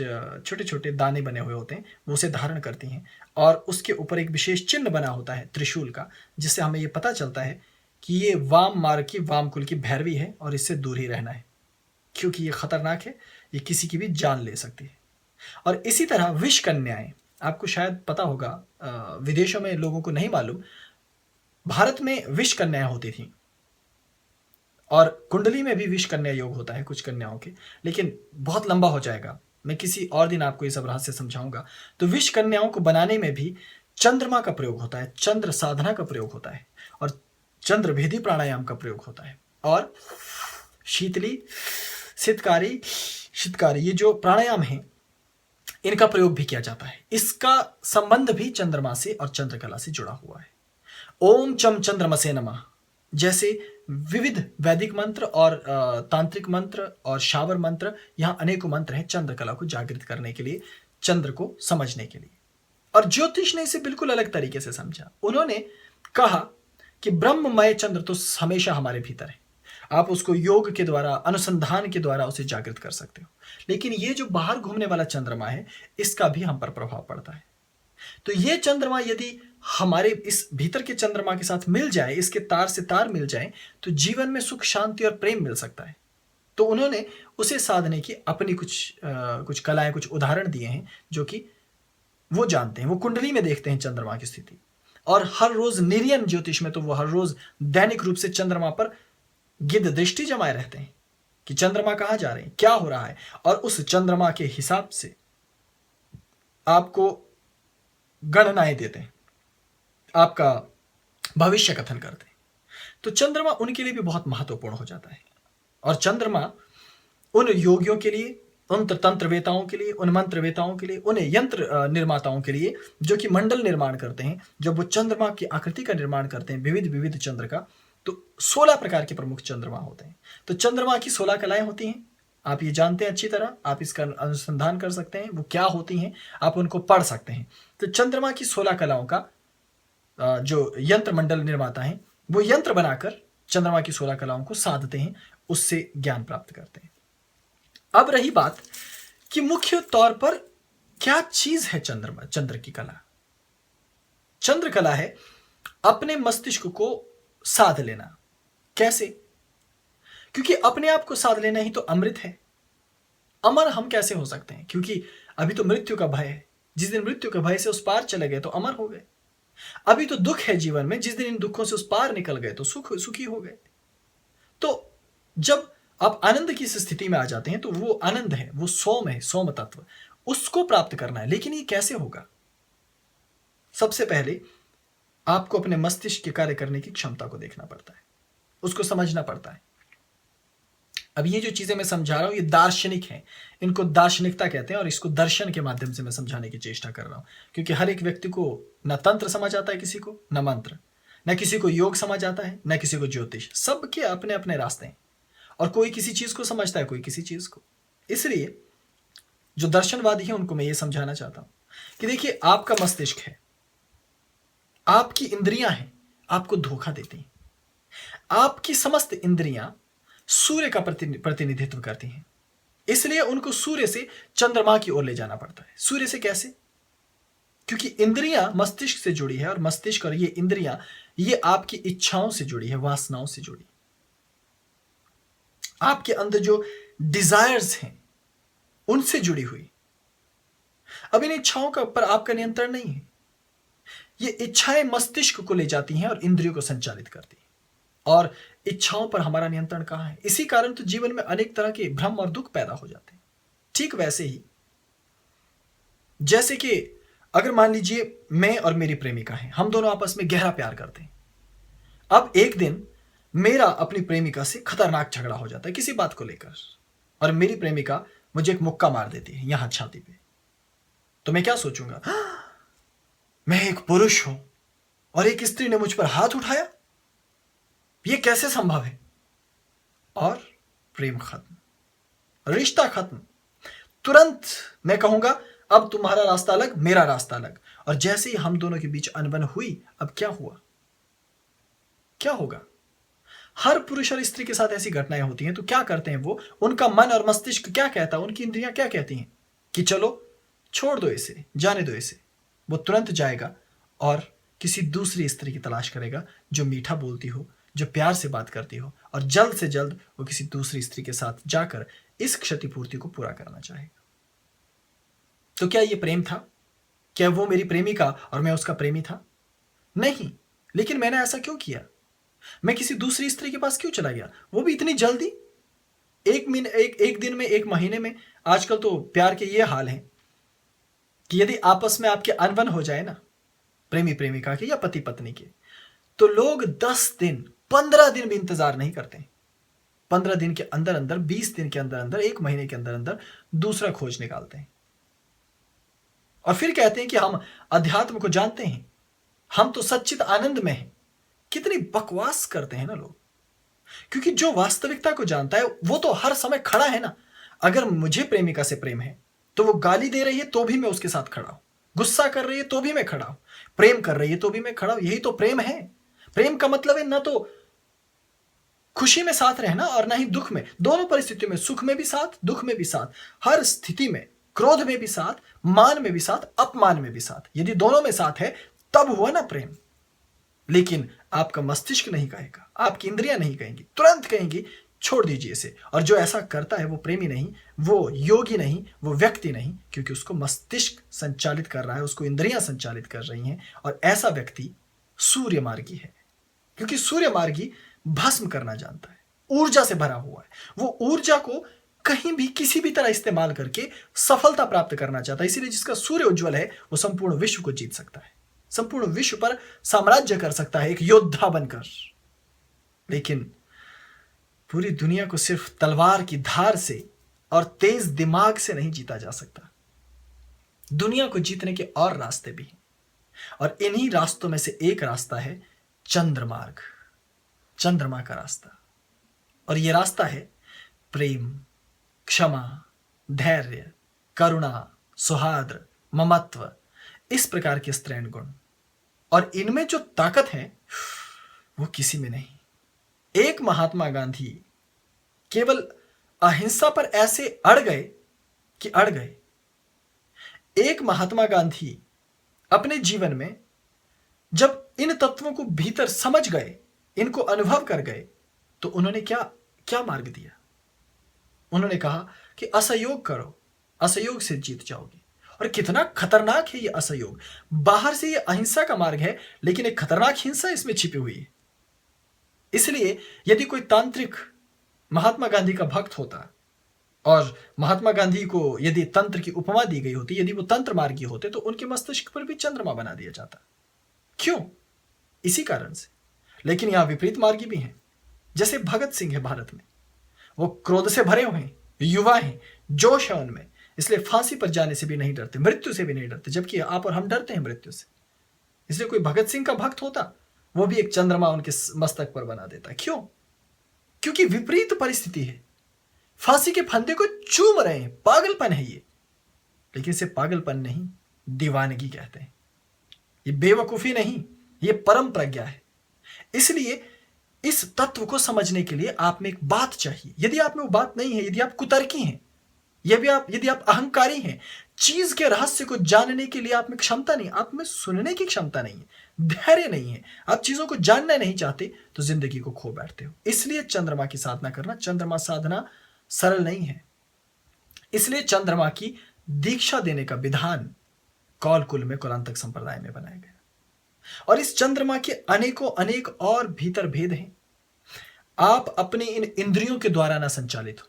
छोटे छोटे दाने बने हुए होते हैं, वो उसे धारण करती हैं। और उसके ऊपर एक विशेष चिन्ह बना होता है त्रिशूल का, जिससे हमें ये पता चलता है कि ये वाम मार्ग की, वाम कुल की भैरवी है और इससे दूर ही रहना है, क्योंकि ये खतरनाक है, ये किसी की भी जान ले सकती है। और इसी तरह विष कन्याएं, आपको शायद पता होगा, विदेशों में लोगों को नहीं मालूम, भारत में विष कन्याएं होती थी, और कुंडली में भी विष कन्या योग होता है कुछ कन्याओं के, लेकिन बहुत लंबा हो जाएगा, मैं किसी और दिन आपको ये सब रहस्य समझाऊंगा। तो विष कन्याओं को बनाने में भी चंद्रमा का प्रयोग होता है, चंद्र साधना का प्रयोग होता है, और चंद्र भेदी प्राणायाम का प्रयोग होता है। और शीतली, सितकारी, शीतकारी, ये जो प्राणायाम है, इनका प्रयोग भी किया जाता है। इसका संबंध भी चंद्रमा से और चंद्रकला से जुड़ा हुआ है। ओम चम चंद्रमसे नमः जैसे विविध वैदिक मंत्र और तांत्रिक मंत्र और शावर मंत्र, यहाँ अनेकों मंत्र हैं चंद्रकला को जागृत करने के लिए, चंद्र को समझने के लिए। और ज्योतिष ने इसे बिल्कुल अलग तरीके से समझा। उन्होंने कहा कि ब्रह्ममय चंद्र तो हमेशा हमारे भीतर है, आप उसको योग के द्वारा, अनुसंधान के द्वारा उसे जागृत कर सकते हो, लेकिन ये जो बाहर घूमने वाला चंद्रमा है, इसका भी हम पर प्रभाव पड़ता है। तो ये चंद्रमा यदि हमारे इस भीतर के चंद्रमा के साथ मिल जाए, इसके तार से तार मिल जाए, तो जीवन में सुख, शांति और प्रेम मिल सकता है। तो उन्होंने उसे साधने की अपनी कुछ कलाएं, कुछ उदाहरण दिए हैं, जो कि वो जानते हैं, वो कुंडली में देखते हैं चंद्रमा की स्थिति। और हर रोज निर्यन ज्योतिष में तो वो हर रोज दैनिक रूप से चंद्रमा पर गिद्ध दृष्टि जमाए रहते हैं कि चंद्रमा कहाँ जा रहे हैं, क्या हो रहा है, और उस चंद्रमा के हिसाब से आपको गणनाएं देते हैं, आपका भविष्य कथन करते हैं। तो चंद्रमा उनके लिए भी बहुत महत्वपूर्ण हो जाता है। और चंद्रमा उन योगियों के लिए, उन तंत्रवेताओं के लिए, उन मंत्रवेताओं के लिए, उन यंत्र निर्माताओं के लिए जो कि मंडल निर्माण करते हैं, जब वो चंद्रमा की आकृति का निर्माण करते हैं, विविध विविध चंद्र का, तो 16 प्रकार के प्रमुख चंद्रमा होते हैं। तो चंद्रमा की 16 कलाएं होती हैं, आप ये जानते हैं अच्छी तरह, आप इसका अनुसंधान कर सकते हैं, वो क्या होती हैं, आप उनको पढ़ सकते हैं। तो चंद्रमा की 16 कलाओं का जो यंत्र मंडल निर्माता हैं, वो यंत्र बनाकर चंद्रमा की 16 कलाओं को साधते हैं, उससे ज्ञान प्राप्त करते हैं। अब रही बात कि मुख्य तौर पर क्या चीज है चंद्र की कला। चंद्र कला है अपने मस्तिष्क को साध लेना। कैसे? क्योंकि अपने आप को साध लेना ही तो अमृत है। अमर हम कैसे हो सकते हैं? क्योंकि अभी तो मृत्यु का भय है, जिस दिन मृत्यु के भय से उस पार चले गए तो अमर हो गए। अभी तो दुख है जीवन में, जिस दिन इन दुखों से उस पार निकल गए तो सुखी हो गए। तो जब आप आनंद की इस स्थिति में आ जाते हैं, तो वो आनंद है, वो सोम है, सोम तत्व, उसको प्राप्त करना है। लेकिन ये कैसे होगा? सबसे पहले आपको अपने मस्तिष्क के कार्य करने की क्षमता को देखना पड़ता है, उसको समझना पड़ता है। अब ये जो चीजें मैं समझा रहा हूं, ये दार्शनिक हैं, इनको दार्शनिकता कहते हैं, और इसको दर्शन के माध्यम से मैं समझाने की चेष्टा कर रहा हूं। क्योंकि हर एक व्यक्ति को न तंत्र समझ आता है, किसी को न मंत्र, न किसी को योग समझ आता है, न किसी को ज्योतिष, सबके अपने अपने रास्ते हैं। और कोई किसी चीज को समझता है, कोई किसी चीज को। इसलिए जो दर्शनवादी हैं उनको मैं ये समझाना चाहता हूं कि देखिए, आपका मस्तिष्क है, आपकी इंद्रियां हैं, आपको धोखा देती हैं। आपकी समस्त इंद्रियां सूर्य का प्रतिनिधित्व करती हैं, इसलिए उनको सूर्य से चंद्रमा की ओर ले जाना पड़ता है। सूर्य से कैसे? क्योंकि इंद्रियां मस्तिष्क से जुड़ी है, और मस्तिष्क और ये इंद्रियां ये आपकी इच्छाओं से जुड़ी है, वासनाओं से जुड़ी। आपके अंदर जो डिजायर्स हैं उनसे जुड़ी हुई। अब इन इच्छाओं का पर आपका नियंत्रण नहीं है। ये इच्छाएं मस्तिष्क को ले जाती हैं और इंद्रियों को संचालित करती हैं, और इच्छाओं पर हमारा नियंत्रण कहां है? इसी कारण तो जीवन में अनेक तरह के भ्रम और दुख पैदा हो जाते हैं। ठीक वैसे ही जैसे कि अगर मान लीजिए मैं और मेरी प्रेमिका हैं, हम दोनों आपस में गहरा प्यार करते हैं। अब एक दिन मेरा अपनी प्रेमिका से खतरनाक झगड़ा हो जाता है किसी बात को लेकर, और मेरी प्रेमिका मुझे एक मुक्का मार देती है यहां छाती पे। तो मैं क्या सोचूंगा? मैं एक पुरुष हूं और एक स्त्री ने मुझ पर हाथ उठाया, ये कैसे संभव है? और प्रेम खत्म, रिश्ता खत्म। तुरंत मैं कहूंगा अब तुम्हारा रास्ता अलग, मेरा रास्ता अलग। और जैसे ही हम दोनों के बीच अनबन हुई, अब क्या हुआ? क्या होगा? हर पुरुष और स्त्री के साथ ऐसी घटनाएं होती हैं, तो क्या करते हैं वो? उनका मन और मस्तिष्क क्या कहता है, उनकी इंद्रियां क्या कहती हैं कि चलो छोड़ दो इसे, जाने दो इसे। वो तुरंत जाएगा और किसी दूसरी स्त्री की तलाश करेगा जो मीठा बोलती हो, जो प्यार से बात करती हो, और जल्द से जल्द वो किसी दूसरी स्त्री के साथ जाकर इस क्षतिपूर्ति को पूरा करना चाहेगा। तो क्या ये प्रेम था? क्या वो मेरी प्रेमिका और मैं उसका प्रेमी था? नहीं। लेकिन मैंने ऐसा क्यों किया? मैं किसी दूसरी स्त्री के पास क्यों चला गया, वो भी इतनी जल्दी? एक दिन में, एक महीने में। आजकल तो प्यार के ये हाल है कि यदि आपस में आपके अनबन हो जाए ना, प्रेमी प्रेमिका के या पति पत्नी के, तो लोग 10 दिन 15 दिन भी इंतजार नहीं करते। 15 दिन के अंदर अंदर, 20 दिन के अंदर अंदर, एक महीने के अंदर अंदर दूसरा खोज निकालते हैं, और फिर कहते हैं कि हम अध्यात्म को जानते हैं, हम तो सच्चित आनंद में हैं। कितनी बकवास करते हैं ना लोग। क्योंकि जो वास्तविकता को जानता है वो तो हर समय खड़ा है ना। अगर मुझे प्रेमिका से प्रेम है तो वो गाली दे रही है तो भी मैं उसके साथ खड़ा हूं, गुस्सा कर रही है तो भी मैं खड़ा हूं, प्रेम कर रही है तो भी मैं खड़ा हूं। यही तो प्रेम है। प्रेम का मतलब है ना तो खुशी में साथ रहना और ना ही दुख में। दोनों परिस्थितियों में, सुख में भी साथ, दुख में भी साथ, हर स्थिति में, क्रोध में भी साथ, मान में भी साथ, अपमान में भी साथ। यदि दोनों में साथ है तब हुआ ना प्रेम। लेकिन आपका मस्तिष्क नहीं कहेगा, आपकी इंद्रियां नहीं कहेंगी, तुरंत कहेंगी छोड़ दीजिए इसे। और जो ऐसा करता है वो प्रेमी नहीं, वो योगी नहीं, वो व्यक्ति नहीं, क्योंकि उसको मस्तिष्क संचालित कर रहा है, उसको इंद्रियां संचालित कर रही हैं। और ऐसा व्यक्ति सूर्य मार्गी है, क्योंकि सूर्य मार्गी भस्म करना जानता है, ऊर्जा से भरा हुआ है। वो ऊर्जा को कहीं भी किसी भी तरह इस्तेमाल करके सफलता प्राप्त करना चाहता है। इसीलिए जिसका सूर्य उज्ज्वल है वो संपूर्ण विश्व को जीत सकता है, संपूर्ण विश्व पर साम्राज्य कर सकता है एक योद्धा बनकर। लेकिन पूरी दुनिया को सिर्फ तलवार की धार से और तेज दिमाग से नहीं जीता जा सकता। दुनिया को जीतने के और रास्ते भी हैं, और इन्हीं रास्तों में से एक रास्ता है चंद्रमार्ग, चंद्रमा का रास्ता। और यह रास्ता है प्रेम, क्षमा, धैर्य, करुणा, सौहार्द, ममत्व, इस प्रकार के स्त्रैण गुण। और इनमें जो ताकत है वो किसी में नहीं। एक महात्मा गांधी केवल अहिंसा पर ऐसे अड़ गए कि अड़ गए। एक महात्मा गांधी अपने जीवन में जब इन तत्वों को भीतर समझ गए, इनको अनुभव कर गए, तो उन्होंने क्या क्या मार्ग दिया? उन्होंने कहा कि असहयोग करो, असहयोग से जीत जाओगे। और कितना खतरनाक है ये असहयोग। बाहर से ये अहिंसा का मार्ग है, लेकिन एक खतरनाक हिंसा इसमें छिपी हुई है। इसलिए यदि कोई तांत्रिक महात्मा गांधी का भक्त होता और महात्मा गांधी को यदि तंत्र की उपमा दी गई होती, यदि वो तंत्र मार्गी होते, तो उनके मस्तिष्क पर भी चंद्रमा बना दिया जाता। क्यों? इसी कारण से। लेकिन यहां विपरीत मार्गी भी हैं, जैसे भगत सिंह है भारत में। वो क्रोध से भरे हुए हैं, युवा हैं, जोश है उनमें, इसलिए फांसी पर जाने से भी नहीं डरते, मृत्यु से भी नहीं डरते, जबकि आप और हम डरते हैं मृत्यु से। इसलिए कोई भगत सिंह का भक्त होता, वो भी एक चंद्रमा उनके मस्तक पर बना देता। क्यों? क्योंकि विपरीत परिस्थिति है। फांसी के फंदे को चूम रहे हैं, पागलपन है ये। लेकिन इसे पागलपन नहीं, दीवानगी कहते हैं। ये बेवकूफी नहीं, ये परम प्रज्ञा है। इसलिए इस तत्व को समझने के लिए आप में एक बात चाहिए। यदि आप में वो बात नहीं है, यदि आप कुतर्की हैं, यदि आप अहंकारी हैं, चीज के रहस्य को जानने के लिए आप में क्षमता नहीं, आप में सुनने की क्षमता नहीं है, धैर्य नहीं है, आप चीजों को जानना नहीं चाहते, तो जिंदगी को खो बैठते हो। इसलिए चंद्रमा की साधना करना, चंद्रमा साधना सरल नहीं है। इसलिए चंद्रमा की दीक्षा देने का विधान कौलकुल में कुलांतक संप्रदाय में बनाया गया। और इस चंद्रमा के अनेकों अनेक और भीतर भेद हैं। आप अपने इन इंद्रियों के द्वारा ना संचालित हो,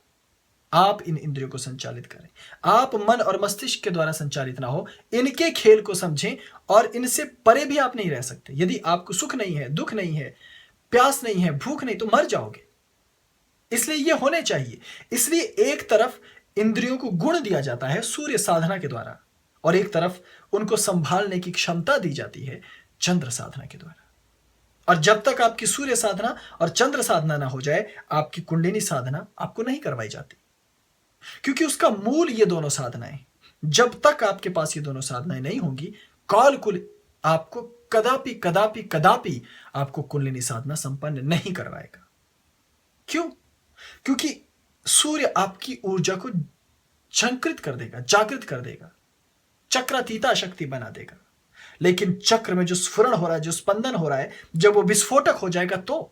आप इन इंद्रियों को संचालित करें। आप मन और मस्तिष्क के द्वारा संचालित ना हो, इनके खेल को समझें और इनसे परे भी आप नहीं रह सकते। यदि आपको सुख नहीं है, दुख नहीं है, प्यास नहीं है, भूख नहीं, तो मर जाओगे। इसलिए ये होने चाहिए। इसलिए एक तरफ इंद्रियों को गुण दिया जाता है सूर्य साधना के द्वारा, और एक तरफ उनको संभालने की क्षमता दी जाती है चंद्र साधना के द्वारा। और जब तक आपकी सूर्य साधना और चंद्र साधना ना हो जाए, आपकी कुंडलिनी साधना आपको नहीं करवाई जाती, क्योंकि उसका मूल ये दोनों साधनाएं। जब तक आपके पास ये दोनों साधनाएं नहीं होंगी, कौलकुल आपको कदापि कदापि कदापि आपको कुंडलिनी साधना संपन्न नहीं करवाएगा। क्यों? क्योंकि सूर्य आपकी ऊर्जा को झंकृत कर देगा, जागृत कर देगा, चक्रातीता शक्ति बना देगा। लेकिन चक्र में जो स्फुरण हो रहा है, जो स्पंदन हो रहा है, जब वो विस्फोटक हो जाएगा तो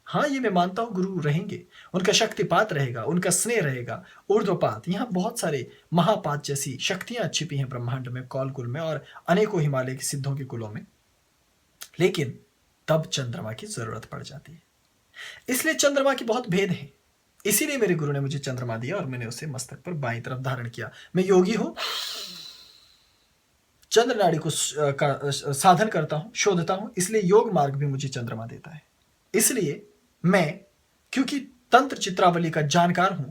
हाँ, ये मैं मानता हूं गुरु रहेंगे, उनका शक्तिपात रहेगा, उनका स्नेह रहेगा, ऊर्ध्वपात, यहां बहुत सारे महापात जैसी शक्तियां छिपी हैं ब्रह्मांड में, कौलकुल में और अनेकों हिमालय के सिद्धों के कुलों में। लेकिन तब चंद्रमा की जरूरत पड़ जाती है। इसलिए चंद्रमा की बहुत भेद है। इसीलिए मेरे गुरु ने मुझे चंद्रमा दिया और मैंने उसे मस्तक पर बाईं तरफ धारण किया। मैं योगी हूं, चंद्र नाड़ी को साधन करता हूं, शोधता हूं, इसलिए योग मार्ग भी मुझे चंद्रमा देता है। इसलिए मैं, क्योंकि तंत्र चित्रावली का जानकार हूं,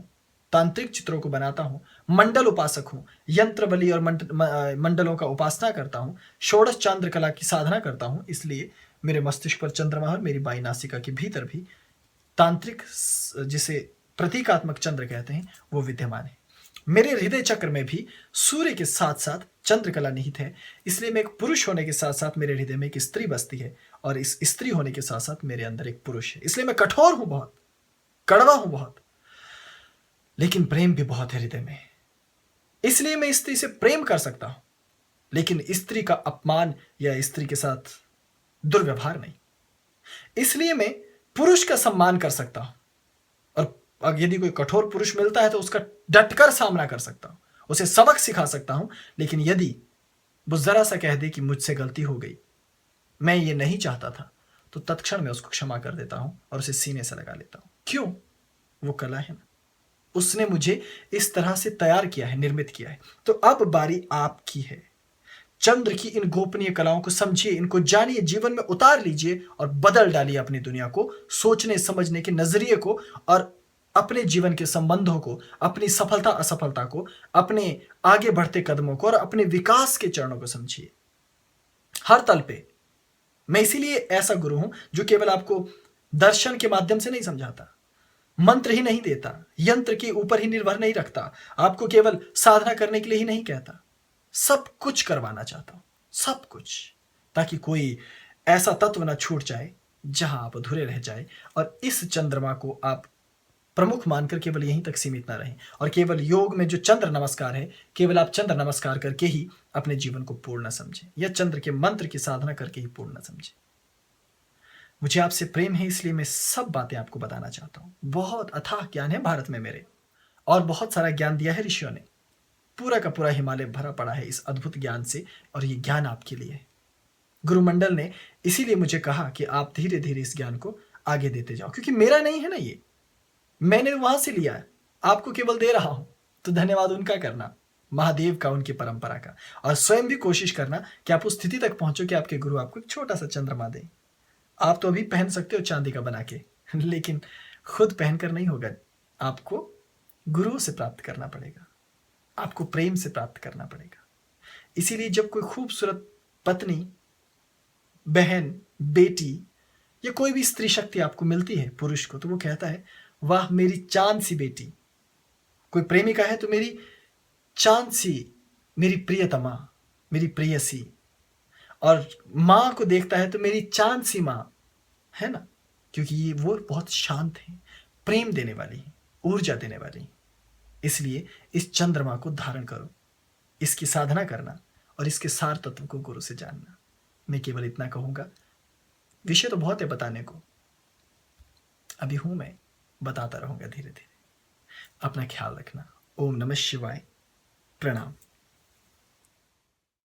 तांत्रिक चित्रों को बनाता हूं, मंडल उपासक हूं, यंत्र बलि और मंडलों का उपासना करता हूं, षोडश चांद्र कला की साधना करता हूं, इसलिए मेरे मस्तिष्क पर चंद्रमा और मेरी बाई नासिका के भीतर भी तांत्रिक, जिसे प्रतीकात्मक चंद्र कहते हैं, वो विद्यमान है। मेरे हृदय चक्र में भी सूर्य के साथ साथ चंद्रकला निहित है। इसलिए मैं एक पुरुष होने के साथ साथ मेरे हृदय में एक स्त्री बसती है, और इस स्त्री होने के साथ साथ मेरे अंदर एक पुरुष है। इसलिए मैं कठोर हूं, बहुत कड़वा हूं बहुत, लेकिन प्रेम भी बहुत है हृदय में। इसलिए मैं स्त्री से प्रेम कर सकता हूं, लेकिन स्त्री का अपमान या स्त्री के साथ दुर्व्यवहार नहीं। इसलिए मैं पुरुष का सम्मान कर सकता हूं, और यदि कोई कठोर पुरुष मिलता है तो उसका डटकर सामना कर सकता हूं, उसे सबक सिखा सकता हूं। लेकिन यदि वो जरा सा कह दे कि मुझसे गलती हो गई, मैं ये नहीं चाहता था, तो तत्क्षण मैं उसको क्षमा कर देता हूं और उसे सीने से लगा लेता हूं। क्यों? वो कला है ना, उसने मुझे इस तरह से तैयार किया है, निर्मित किया है। तो अब बारी आपकी है। चंद्र की इन गोपनीय कलाओं को समझिए, इनको जानिए, जीवन में उतार लीजिए और बदल डालिए अपनी दुनिया को, सोचने समझने के नजरिए को, और अपने जीवन के संबंधों को, अपनी सफलता असफलता को, अपने आगे बढ़ते कदमों को और अपने विकास के चरणों को समझिए हर तल पे। मैं इसीलिए ऐसा गुरु हूं जो केवल आपको दर्शन के माध्यम से नहीं समझाता, मंत्र ही नहीं देता, यंत्र के ऊपर ही निर्भर नहीं रखता, आपको केवल साधना करने के लिए ही नहीं कहता, सब कुछ करवाना चाहता हूं, सब कुछ, ताकि कोई ऐसा तत्व ना छूट जाए जहां आप अधूरे रह जाए। और इस चंद्रमा को आप प्रमुख मानकर केवल यहीं तक सीमित ना रहें, और केवल योग में जो चंद्र नमस्कार है, केवल आप चंद्र नमस्कार करके ही अपने जीवन को पूर्ण समझें, या चंद्र के मंत्र की साधना करके ही पूर्ण समझें। मुझे आपसे प्रेम है, इसलिए मैं सब बातें आपको बताना चाहता हूं। बहुत अथाह ज्ञान है भारत में मेरे, और बहुत सारा ज्ञान दिया है ऋषियों ने। पूरा का पूरा हिमालय भरा पड़ा है इस अद्भुत ज्ञान से, और ये ज्ञान आपके लिए है। गुरुमंडल ने इसीलिए मुझे कहा कि आप धीरे धीरे इस ज्ञान को आगे देते जाओ, क्योंकि मेरा नहीं है ना ये, मैंने वहां से लिया है, आपको केवल दे रहा हूं। तो धन्यवाद उनका करना, महादेव का, उनकी परंपरा का, और स्वयं भी कोशिश करना कि आप उस स्थिति तक पहुंचो कि आपके गुरु आपको एक छोटा सा चंद्रमा दें। आप तो अभी पहन सकते हो चांदी का बना के, लेकिन खुद पहनकर नहीं होगा, आपको गुरुओं से प्राप्त करना पड़ेगा, आपको प्रेम से प्राप्त करना पड़ेगा। इसीलिए जब कोई खूबसूरत पत्नी, बहन, बेटी या कोई भी स्त्री शक्ति आपको मिलती है पुरुष को, तो वो कहता है वाह मेरी चांद सी बेटी। कोई प्रेमिका है तो मेरी चांद सी, मेरी प्रियतमा, मेरी प्रेयसी। और माँ को देखता है तो मेरी चांद सी माँ, है ना, क्योंकि ये वो बहुत शांत है, प्रेम देने वाली है, ऊर्जा देने वाली है। इसलिए इस चंद्रमा को धारण करो, इसकी साधना करना और इसके सार तत्व को गुरु से जानना। मैं केवल इतना कहूंगा, विषय तो बहुत है बताने को, अभी हूं मैं, बताता रहूंगा धीरे धीरे। अपना ख्याल रखना। ओम नमः शिवाय। प्रणाम।